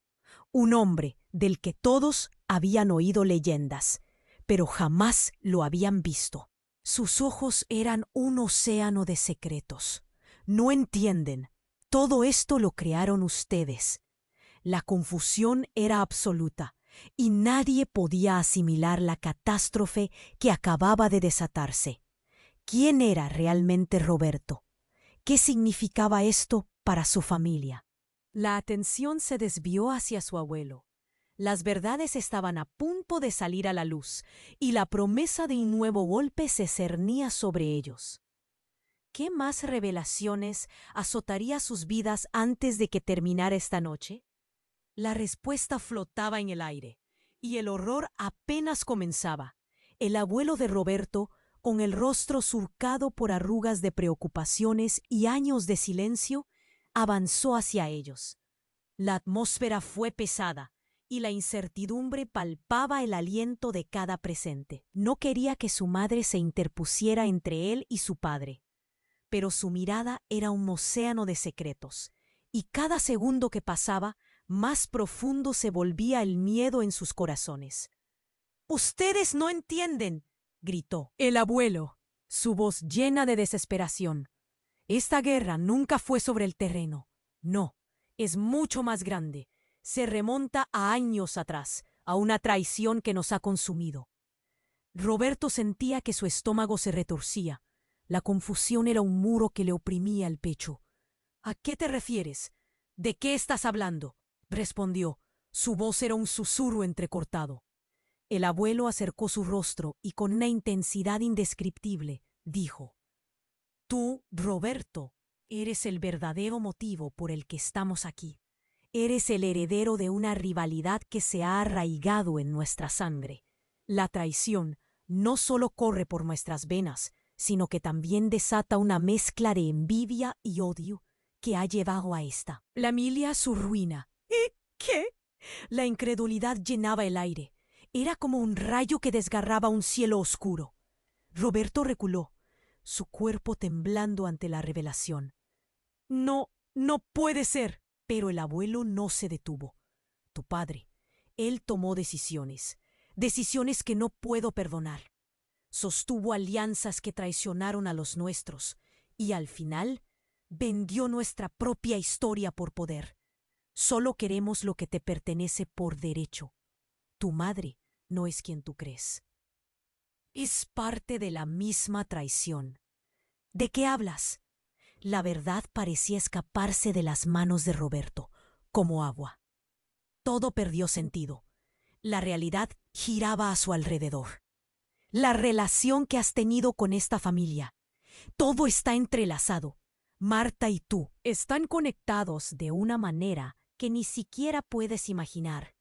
un hombre del que todos habían oído leyendas, pero jamás lo habían visto. Sus ojos eran un océano de secretos. «No entienden. Todo esto lo crearon ustedes». La confusión era absoluta, y nadie podía asimilar la catástrofe que acababa de desatarse. ¿Quién era realmente Roberto? ¿Qué significaba esto para su familia? La atención se desvió hacia su abuelo. Las verdades estaban a punto de salir a la luz, y la promesa de un nuevo golpe se cernía sobre ellos. ¿Qué más revelaciones azotaría sus vidas antes de que terminara esta noche? La respuesta flotaba en el aire, y el horror apenas comenzaba. El abuelo de Roberto, con el rostro surcado por arrugas de preocupaciones y años de silencio, avanzó hacia ellos. La atmósfera fue pesada, y la incertidumbre palpaba el aliento de cada presente. No quería que su madre se interpusiera entre él y su padre, pero su mirada era un océano de secretos, y cada segundo que pasaba, más profundo se volvía el miedo en sus corazones. «¡Ustedes no entienden!», gritó el abuelo, su voz llena de desesperación. «Esta guerra nunca fue sobre el terreno. No, es mucho más grande. se remonta a años atrás, a una traición que nos ha consumido. Roberto sentía que su estómago se retorcía. La confusión era un muro que le oprimía el pecho. ¿A qué te refieres? ¿De qué estás hablando?, respondió. Su voz era un susurro entrecortado. El abuelo acercó su rostro y con una intensidad indescriptible dijo: Tú, Roberto, eres el verdadero motivo por el que estamos aquí. Eres el heredero de una rivalidad que se ha arraigado en nuestra sangre. La traición no solo corre por nuestras venas, sino que también desata una mezcla de envidia y odio que ha llevado a la familia a su ruina. ¿Y qué? La incredulidad llenaba el aire. Era como un rayo que desgarraba un cielo oscuro. Roberto reculó, su cuerpo temblando ante la revelación. No, no puede ser. Pero el abuelo no se detuvo. Tu padre, él tomó decisiones que no puedo perdonar. Sostuvo alianzas que traicionaron a los nuestros y al final vendió nuestra propia historia por poder. Solo queremos lo que te pertenece por derecho. Tu madre no es quien tú crees. Es parte de la misma traición. ¿De qué hablas? La verdad parecía escaparse de las manos de Roberto, como agua. Todo perdió sentido. La realidad giraba a su alrededor. La relación que has tenido con esta familia. Todo está entrelazado. Marta y tú están conectados de una manera que ni siquiera puedes imaginar.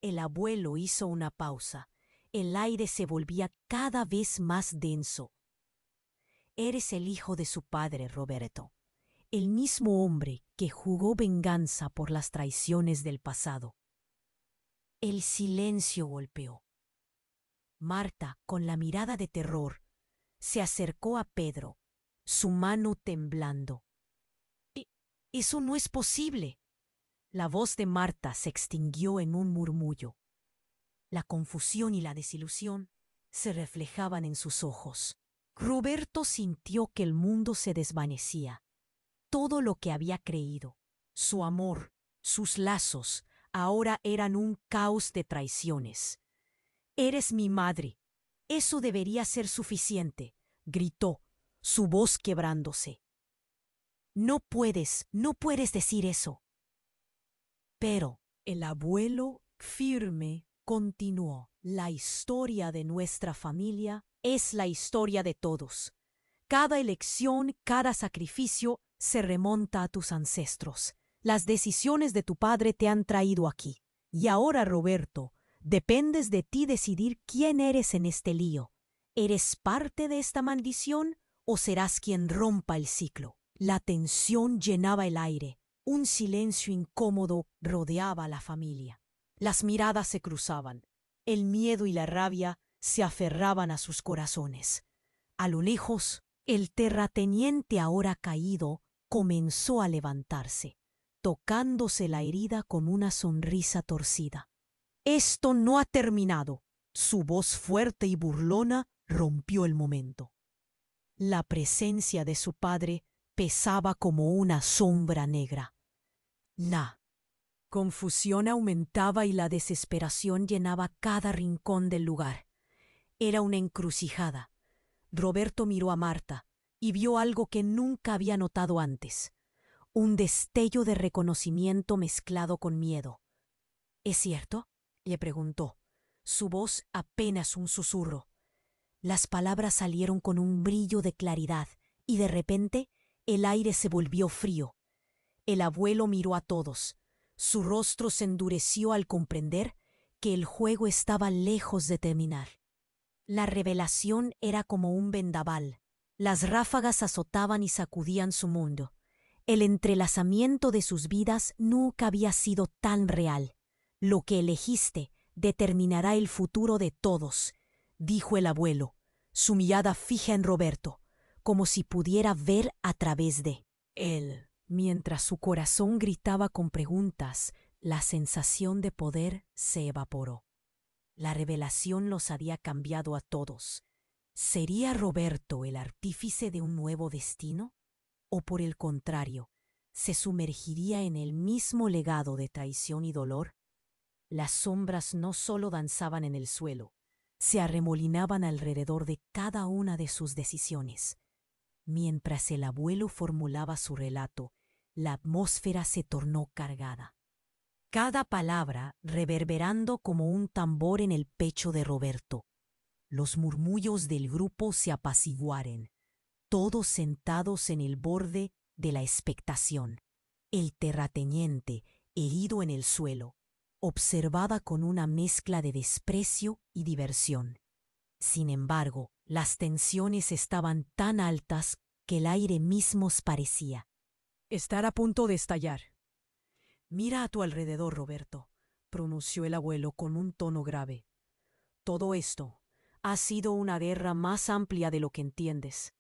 El abuelo hizo una pausa. El aire se volvía cada vez más denso. Eres el hijo de su padre, Roberto. El mismo hombre que jugó venganza por las traiciones del pasado. El silencio golpeó. Marta, con la mirada de terror, se acercó a Pedro, su mano temblando. «Eso no es posible». La voz de Marta se extinguió en un murmullo. La confusión y la desilusión se reflejaban en sus ojos. Roberto sintió que el mundo se desvanecía. Todo lo que había creído, su amor, sus lazos, ahora eran un caos de traiciones. «Eres mi madre. Eso debería ser suficiente», gritó, su voz quebrándose. No puedes decir eso». Pero el abuelo, firme, continuó. «La historia de nuestra familia es la historia de todos. Cada elección, cada sacrificio se remonta a tus ancestros. Las decisiones de tu padre te han traído aquí. Y ahora, Roberto, dependes de ti decidir quién eres en este lío. ¿Eres parte de esta maldición o serás quien rompa el ciclo?» La tensión llenaba el aire. Un silencio incómodo rodeaba a la familia. Las miradas se cruzaban. El miedo y la rabia se aferraban a sus corazones. A lo lejos, el terrateniente ahora caído comenzó a levantarse, tocándose la herida con una sonrisa torcida. «Esto no ha terminado». Su voz fuerte y burlona rompió el momento. La presencia de su padre pesaba como una sombra negra. La confusión aumentaba y la desesperación llenaba cada rincón del lugar. Era una encrucijada. Roberto miró a Marta y vio algo que nunca había notado antes. Un destello de reconocimiento mezclado con miedo. «¿Es cierto?», le preguntó, su voz apenas un susurro. Las palabras salieron con un brillo de claridad y de repente el aire se volvió frío. El abuelo miró a todos. Su rostro se endureció al comprender que el juego estaba lejos de terminar. La revelación era como un vendaval. Las ráfagas azotaban y sacudían su mundo. El entrelazamiento de sus vidas nunca había sido tan real. «Lo que elegiste determinará el futuro de todos», dijo el abuelo, su mirada fija en Roberto, como si pudiera ver a través de él. Mientras su corazón gritaba con preguntas, la sensación de poder se evaporó. La revelación los había cambiado a todos. ¿Sería Roberto el artífice de un nuevo destino? ¿O por el contrario, se sumergiría en el mismo legado de traición y dolor? Las sombras no solo danzaban en el suelo, se arremolinaban alrededor de cada una de sus decisiones. Mientras el abuelo formulaba su relato, la atmósfera se tornó cargada. Cada palabra reverberando como un tambor en el pecho de Roberto. Los murmullos del grupo se apaciguaron, todos sentados en el borde de la expectación. El terrateniente, herido en el suelo, observaba con una mezcla de desprecio y diversión. Sin embargo, las tensiones estaban tan altas que el aire mismo parecía estar a punto de estallar. «Mira a tu alrededor, Roberto», pronunció el abuelo con un tono grave. «Todo esto ha sido una guerra más amplia de lo que entiendes.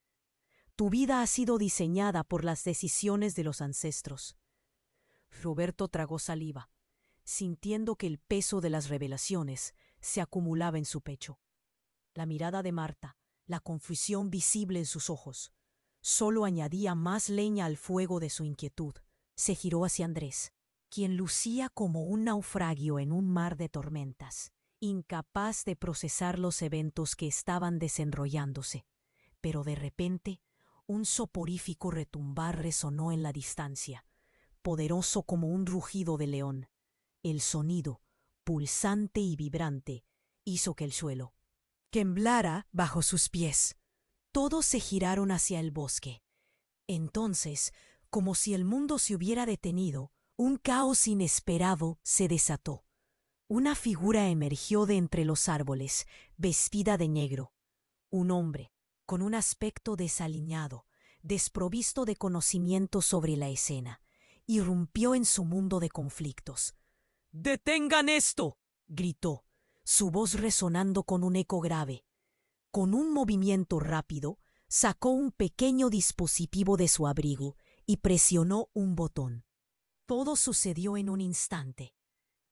Tu vida ha sido diseñada por las decisiones de los ancestros». Roberto tragó saliva, sintiendo que el peso de las revelaciones se acumulaba en su pecho. La mirada de Marta, la confusión visible en sus ojos, solo añadía más leña al fuego de su inquietud. Se giró hacia Andrés, quien lucía como un naufragio en un mar de tormentas, incapaz de procesar los eventos que estaban desenrollándose. Pero de repente, un soporífico retumbar resonó en la distancia, poderoso como un rugido de león. El sonido, pulsante y vibrante, hizo que el suelo temblara bajo sus pies. Todos se giraron hacia el bosque. Entonces, como si el mundo se hubiera detenido, un caos inesperado se desató. Una figura emergió de entre los árboles, vestida de negro. Un hombre, con un aspecto desaliñado, desprovisto de conocimiento sobre la escena, irrumpió en su mundo de conflictos. «¡Detengan esto!», gritó, su voz resonando con un eco grave. Con un movimiento rápido, sacó un pequeño dispositivo de su abrigo y presionó un botón. Todo sucedió en un instante.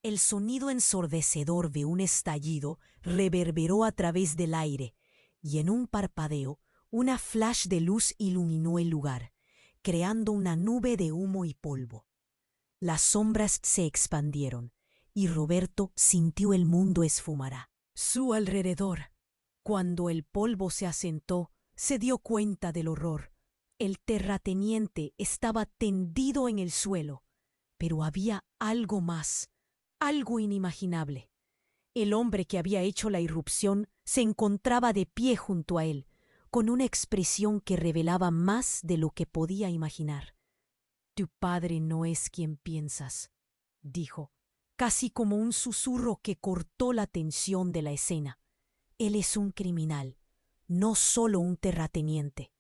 El sonido ensordecedor de un estallido reverberó a través del aire, y en un parpadeo, una flash de luz iluminó el lugar, creando una nube de humo y polvo. Las sombras se expandieron, y Roberto sintió el mundo esfumar a su alrededor. Cuando el polvo se asentó, se dio cuenta del horror. El terrateniente estaba tendido en el suelo, pero había algo más, algo inimaginable. El hombre que había hecho la irrupción se encontraba de pie junto a él, con una expresión que revelaba más de lo que podía imaginar. «Tu padre no es quien piensas», dijo, casi como un susurro que cortó la tensión de la escena. «Él es un criminal, no solo un terrateniente.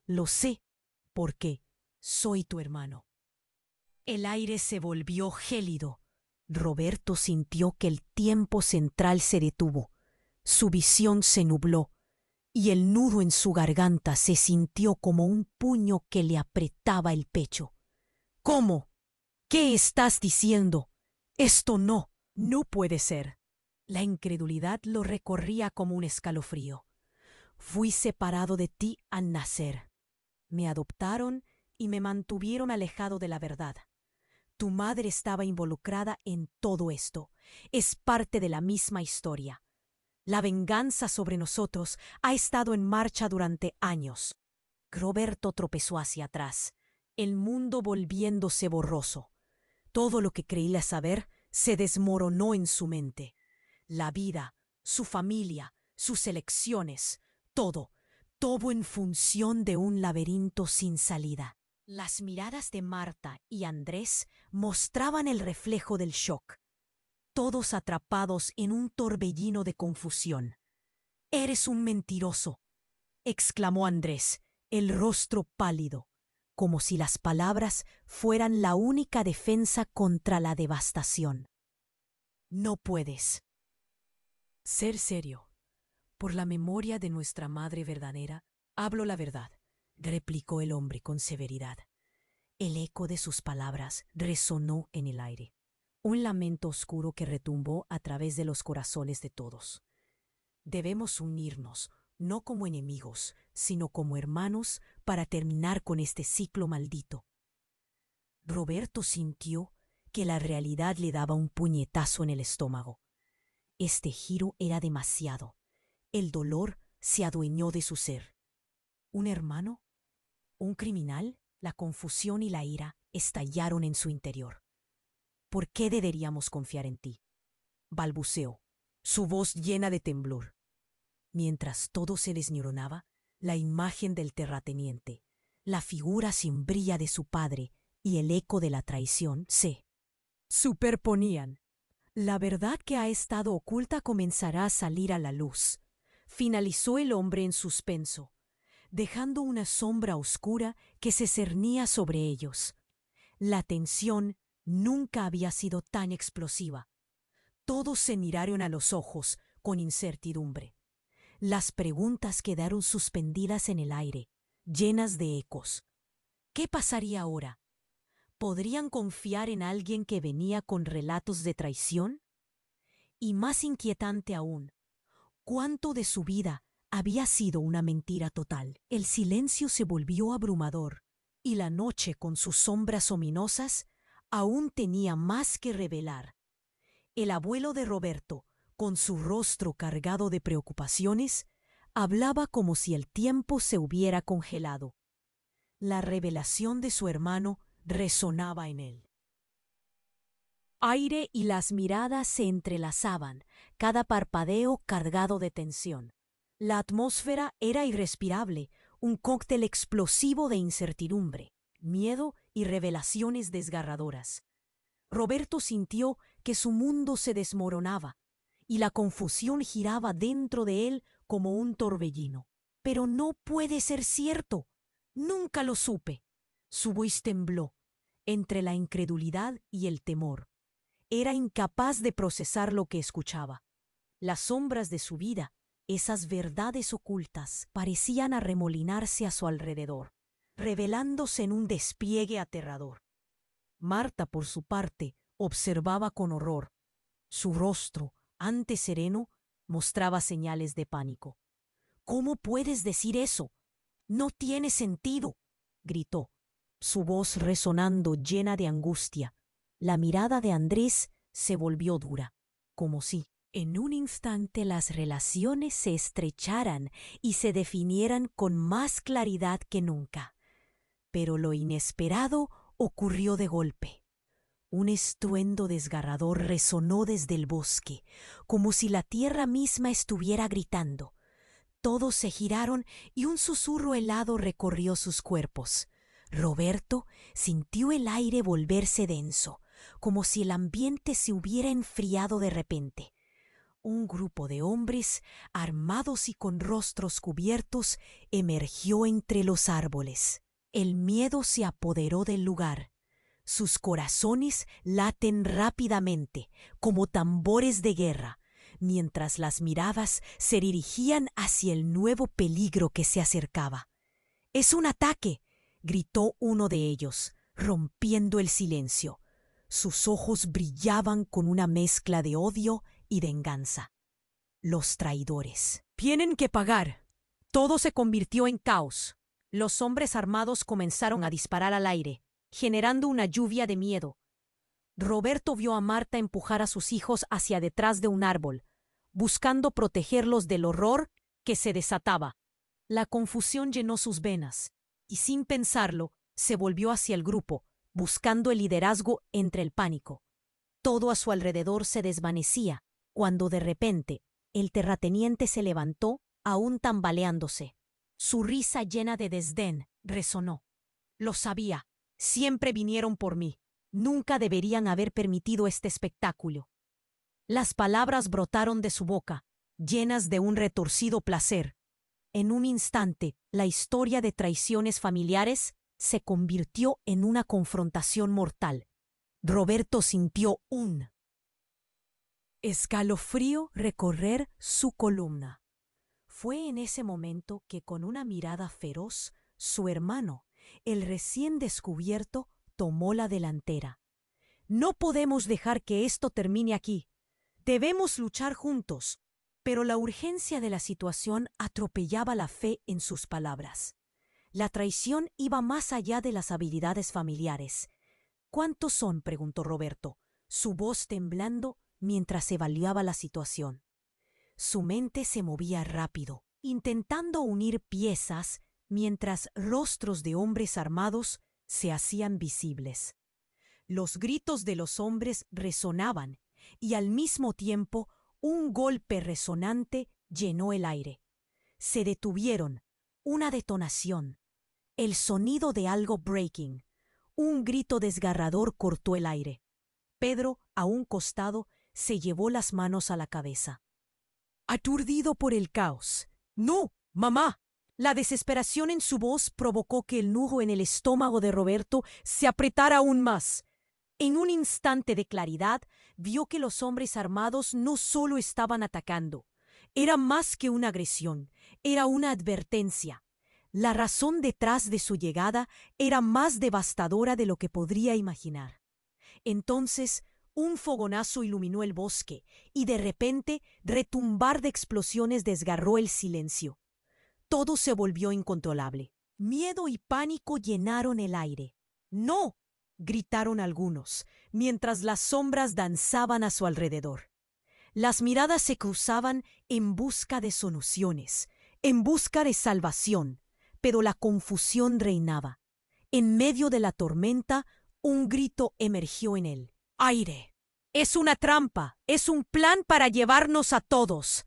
Lo sé porque soy tu hermano». El aire se volvió gélido. Roberto sintió que el tiempo central se detuvo. Su visión se nubló, y el nudo en su garganta se sintió como un puño que le apretaba el pecho. «¿Cómo? ¿Qué estás diciendo? Esto no puede ser». La incredulidad lo recorría como un escalofrío. «Fui separado de ti al nacer. Me adoptaron y me mantuvieron alejado de la verdad. Tu madre estaba involucrada en todo esto. Es parte de la misma historia. La venganza sobre nosotros ha estado en marcha durante años». Roberto tropezó hacia atrás, el mundo volviéndose borroso. Todo lo que creía saber se desmoronó en su mente. La vida, su familia, sus elecciones, todo en función de un laberinto sin salida. Las miradas de Marta y Andrés mostraban el reflejo del shock, todos atrapados en un torbellino de confusión. «Eres un mentiroso», exclamó Andrés, el rostro pálido, como si las palabras fueran la única defensa contra la devastación. «No puedes ser serio. Por la memoria de nuestra madre verdadera, hablo la verdad», replicó el hombre con severidad. El eco de sus palabras resonó en el aire, un lamento oscuro que retumbó a través de los corazones de todos. «Debemos unirnos, no como enemigos, sino como hermanos, para terminar con este ciclo maldito». Roberto sintió que la realidad le daba un puñetazo en el estómago. Este giro era demasiado. El dolor se adueñó de su ser. ¿Un hermano? ¿Un criminal? La confusión y la ira estallaron en su interior. ¿Por qué deberíamos confiar en ti?, balbuceó, su voz llena de temblor. Mientras todo se desmoronaba, la imagen del terrateniente, la figura sin brilla de su padre y el eco de la traición se superponían. La verdad que ha estado oculta comenzará a salir a la luz, finalizó el hombre en suspenso, dejando una sombra oscura que se cernía sobre ellos. La tensión nunca había sido tan explosiva. Todos se miraron a los ojos con incertidumbre. Las preguntas quedaron suspendidas en el aire, llenas de ecos. ¿Qué pasaría ahora? ¿Podrían confiar en alguien que venía con relatos de traición? Y más inquietante aún, ¿cuánto de su vida había sido una mentira total? El silencio se volvió abrumador, y la noche, con sus sombras ominosas, aún tenía más que revelar. El abuelo de Roberto, con su rostro cargado de preocupaciones, hablaba como si el tiempo se hubiera congelado. La revelación de su hermano resonaba en él. Aire y las miradas se entrelazaban, cada parpadeo cargado de tensión. La atmósfera era irrespirable, un cóctel explosivo de incertidumbre, miedo y revelaciones desgarradoras. Roberto sintió que su mundo se desmoronaba y la confusión giraba dentro de él como un torbellino. Pero no puede ser cierto. Nunca lo supe. Su voz tembló entre la incredulidad y el temor. Era incapaz de procesar lo que escuchaba. Las sombras de su vida, esas verdades ocultas, parecían arremolinarse a su alrededor, revelándose en un despliegue aterrador. Marta, por su parte, observaba con horror. Su rostro, antes sereno, mostraba señales de pánico. «¿Cómo puedes decir eso? No tiene sentido», gritó, su voz resonando llena de angustia. La mirada de Andrés se volvió dura, como si en un instante las relaciones se estrecharan y se definieran con más claridad que nunca. Pero lo inesperado ocurrió de golpe. Un estruendo desgarrador resonó desde el bosque, como si la tierra misma estuviera gritando. Todos se giraron y un susurro helado recorrió sus cuerpos. Roberto sintió el aire volverse denso, como si el ambiente se hubiera enfriado de repente. Un grupo de hombres, armados y con rostros cubiertos, emergió entre los árboles. El miedo se apoderó del lugar. Sus corazones laten rápidamente, como tambores de guerra, mientras las miradas se dirigían hacia el nuevo peligro que se acercaba. «¡Es un ataque!», gritó uno de ellos, rompiendo el silencio. Sus ojos brillaban con una mezcla de odio y venganza. Los traidores. «Tienen que pagar». Todo se convirtió en caos. Los hombres armados comenzaron a disparar al aire, generando una lluvia de miedo. Roberto vio a Marta empujar a sus hijos hacia detrás de un árbol, buscando protegerlos del horror que se desataba. La confusión llenó sus venas, y sin pensarlo, se volvió hacia el grupo, buscando el liderazgo entre el pánico. Todo a su alrededor se desvanecía, cuando de repente el terrateniente se levantó, aún tambaleándose. Su risa llena de desdén resonó. «Lo sabía. Siempre vinieron por mí. Nunca deberían haber permitido este espectáculo». Las palabras brotaron de su boca, llenas de un retorcido placer. En un instante, la historia de traiciones familiares se convirtió en una confrontación mortal. Roberto sintió un escalofrío recorrer su columna. Fue en ese momento que, con una mirada feroz, su hermano, el recién descubierto, tomó la delantera. «No podemos dejar que esto termine aquí. Debemos luchar juntos». Pero la urgencia de la situación atropellaba la fe en sus palabras. La traición iba más allá de las habilidades familiares. ¿Cuántos son?, preguntó Roberto, su voz temblando mientras evaluaba la situación. Su mente se movía rápido, intentando unir piezas mientras rostros de hombres armados se hacían visibles. Los gritos de los hombres resonaban y al mismo tiempo un golpe resonante llenó el aire. Se detuvieron. Una detonación. El sonido de algo breaking. Un grito desgarrador cortó el aire. Pedro, a un costado, se llevó las manos a la cabeza. Aturdido por el caos. ¡No, mamá! La desesperación en su voz provocó que el nudo en el estómago de Roberto se apretara aún más. En un instante de claridad, vio que los hombres armados no solo estaban atacando. Era más que una agresión, era una advertencia. La razón detrás de su llegada era más devastadora de lo que podría imaginar. Entonces, un fogonazo iluminó el bosque y de repente, retumbar de explosiones desgarró el silencio. Todo se volvió incontrolable. Miedo y pánico llenaron el aire. ¡No!, gritaron algunos, mientras las sombras danzaban a su alrededor. Las miradas se cruzaban en busca de soluciones, en busca de salvación, pero la confusión reinaba. En medio de la tormenta, un grito emergió en él. ¡Aire! ¡Es una trampa! ¡Es un plan para llevarnos a todos!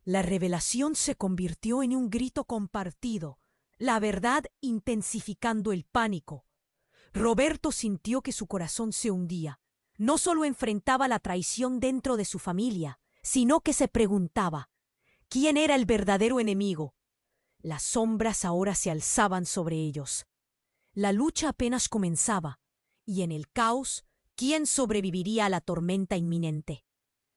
La revelación se convirtió en un grito compartido, la verdad intensificando el pánico. Roberto sintió que su corazón se hundía. No solo enfrentaba la traición dentro de su familia, sino que se preguntaba, ¿quién era el verdadero enemigo? Las sombras ahora se alzaban sobre ellos. La lucha apenas comenzaba, y en el caos, ¿quién sobreviviría a la tormenta inminente?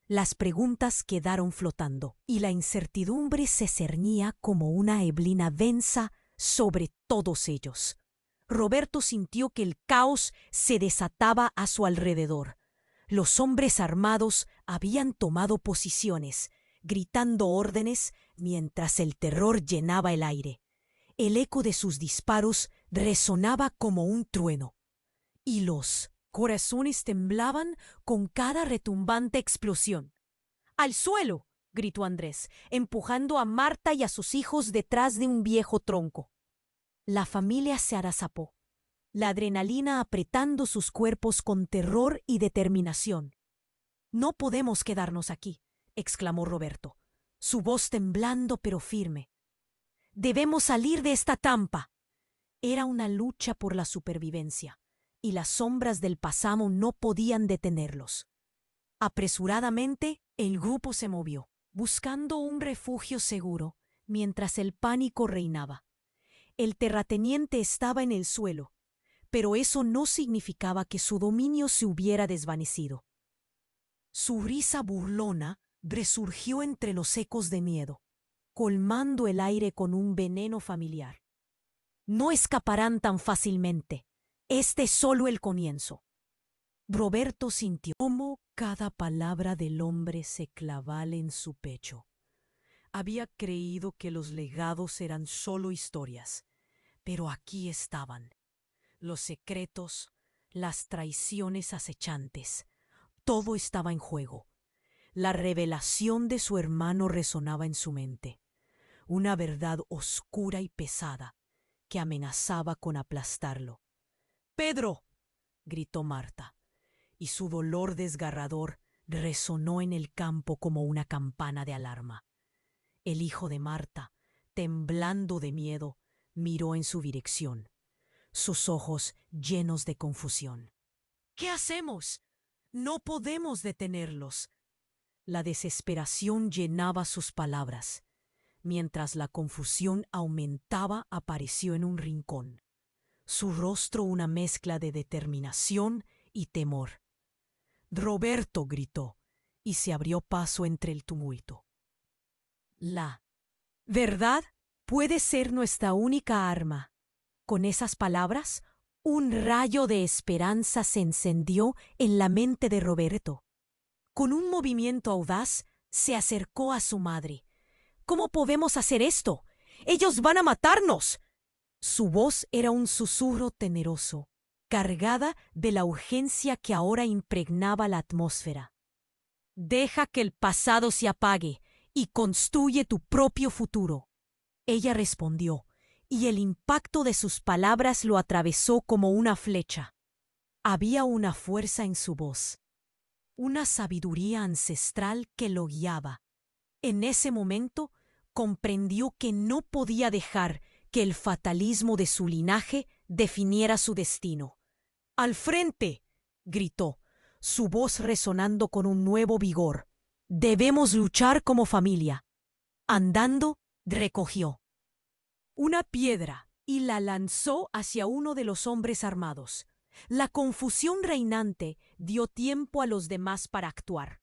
Las preguntas quedaron flotando, y la incertidumbre se cernía como una neblina densa sobre todos ellos. Roberto sintió que el caos se desataba a su alrededor. Los hombres armados habían tomado posiciones, gritando órdenes mientras el terror llenaba el aire. El eco de sus disparos resonaba como un trueno, y los corazones temblaban con cada retumbante explosión. ¡Al suelo!, gritó Andrés, empujando a Marta y a sus hijos detrás de un viejo tronco. La familia se agazapó, la adrenalina apretando sus cuerpos con terror y determinación. «No podemos quedarnos aquí», exclamó Roberto, su voz temblando pero firme. «Debemos salir de esta trampa». Era una lucha por la supervivencia, y las sombras del pasado no podían detenerlos. Apresuradamente, el grupo se movió, buscando un refugio seguro, mientras el pánico reinaba. El terrateniente estaba en el suelo, pero eso no significaba que su dominio se hubiera desvanecido. Su risa burlona resurgió entre los ecos de miedo, colmando el aire con un veneno familiar. «No escaparán tan fácilmente. Este es solo el comienzo». Roberto sintió cómo cada palabra del hombre se clavaba en su pecho. Había creído que los legados eran solo historias, pero aquí estaban. Los secretos, las traiciones acechantes, todo estaba en juego. La revelación de su hermano resonaba en su mente, una verdad oscura y pesada que amenazaba con aplastarlo. «¡Pedro!», gritó Marta, y su dolor desgarrador resonó en el campo como una campana de alarma. El hijo de Marta, temblando de miedo, miró en su dirección, sus ojos llenos de confusión. «¿Qué hacemos? No podemos detenerlos». La desesperación llenaba sus palabras. Mientras la confusión aumentaba, apareció en un rincón, su rostro una mezcla de determinación y temor. «Roberto», gritó, y se abrió paso entre el tumulto. «La verdad puede ser nuestra única arma». Con esas palabras, un rayo de esperanza se encendió en la mente de Roberto. Con un movimiento audaz, se acercó a su madre. «¿Cómo podemos hacer esto? ¡Ellos van a matarnos!». Su voz era un susurro temeroso. cargada de la urgencia que ahora impregnaba la atmósfera. Deja que el pasado se apague y construye tu propio futuro. Ella respondió, y el impacto de sus palabras lo atravesó como una flecha. Había una fuerza en su voz, una sabiduría ancestral que lo guiaba. En ese momento comprendió que no podía dejar que el fatalismo de su linaje definiera su destino. ¡Al frente!, gritó, su voz resonando con un nuevo vigor. Debemos luchar como familia. Andando, recogió una piedra y la lanzó hacia uno de los hombres armados. La confusión reinante dio tiempo a los demás para actuar.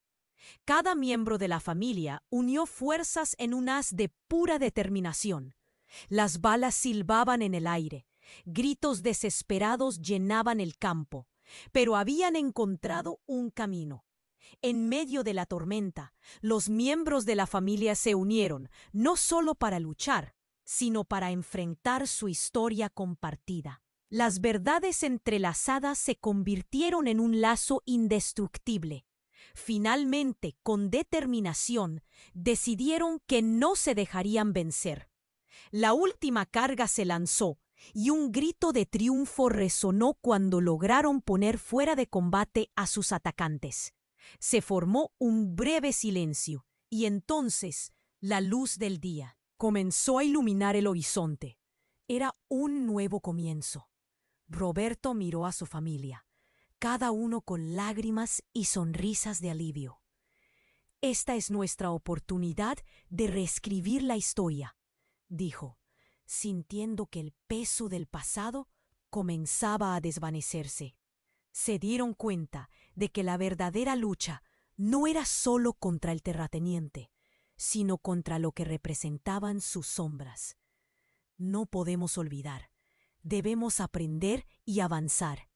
Cada miembro de la familia unió fuerzas en un haz de pura determinación. Las balas silbaban en el aire, gritos desesperados llenaban el campo, pero habían encontrado un camino. En medio de la tormenta, los miembros de la familia se unieron, no solo para luchar, sino para enfrentar su historia compartida. Las verdades entrelazadas se convirtieron en un lazo indestructible. Finalmente, con determinación, decidieron que no se dejarían vencer. La última carga se lanzó, y un grito de triunfo resonó cuando lograron poner fuera de combate a sus atacantes. Se formó un breve silencio, y entonces la luz del día comenzó a iluminar el horizonte. Era un nuevo comienzo. Roberto miró a su familia, cada uno con lágrimas y sonrisas de alivio. Esta es nuestra oportunidad de reescribir la historia, dijo, sintiendo que el peso del pasado comenzaba a desvanecerse. Se dieron cuenta de que la verdadera lucha no era solo contra el terrateniente, sino contra lo que representaban sus sombras. No podemos olvidar. Debemos aprender y avanzar.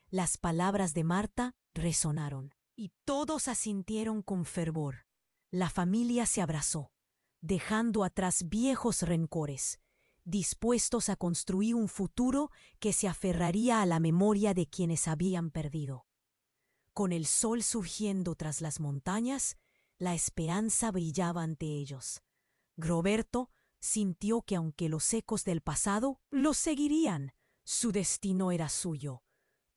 Las palabras de Marta resonaron, y todos asintieron con fervor. La familia se abrazó, dejando atrás viejos rencores, dispuestos a construir un futuro que se aferraría a la memoria de quienes habían perdido. Con el sol surgiendo tras las montañas, la esperanza brillaba ante ellos. Roberto sintió que aunque los ecos del pasado los seguirían, su destino era suyo.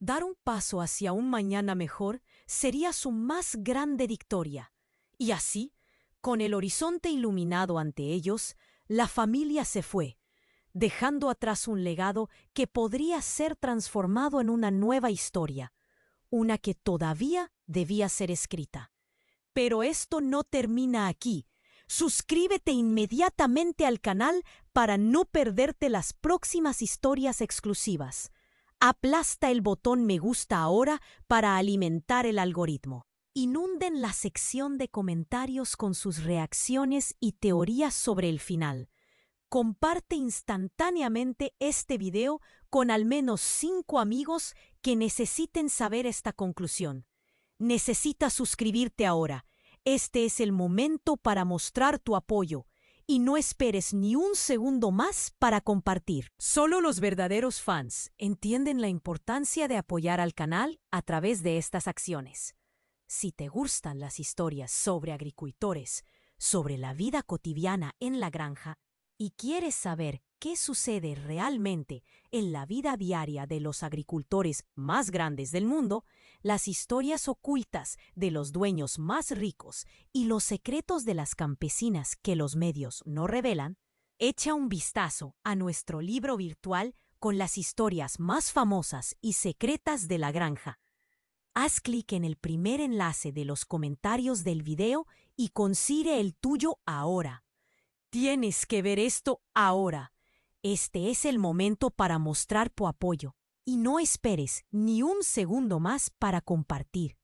Dar un paso hacia un mañana mejor sería su más grande victoria. Y así, con el horizonte iluminado ante ellos, la familia se fue, dejando atrás un legado que podría ser transformado en una nueva historia, una que todavía debía ser escrita. Pero esto no termina aquí. Suscríbete inmediatamente al canal para no perderte las próximas historias exclusivas. Aplasta el botón me gusta ahora para alimentar el algoritmo. Inunden la sección de comentarios con sus reacciones y teorías sobre el final. Comparte instantáneamente este video con al menos 5 amigos que necesiten saber esta conclusión. Necesitas suscribirte ahora. Este es el momento para mostrar tu apoyo y no esperes ni un segundo más para compartir. Solo los verdaderos fans entienden la importancia de apoyar al canal a través de estas acciones. Si te gustan las historias sobre agricultores, sobre la vida cotidiana en la granja, y quieres saber qué sucede realmente en la vida diaria de los agricultores más grandes del mundo, las historias ocultas de los dueños más ricos y los secretos de las campesinas que los medios no revelan, echa un vistazo a nuestro libro virtual con las historias más famosas y secretas de la granja. Haz clic en el primer enlace de los comentarios del video y consigue el tuyo ahora. Tienes que ver esto ahora. Este es el momento para mostrar tu apoyo y no esperes ni un segundo más para compartir.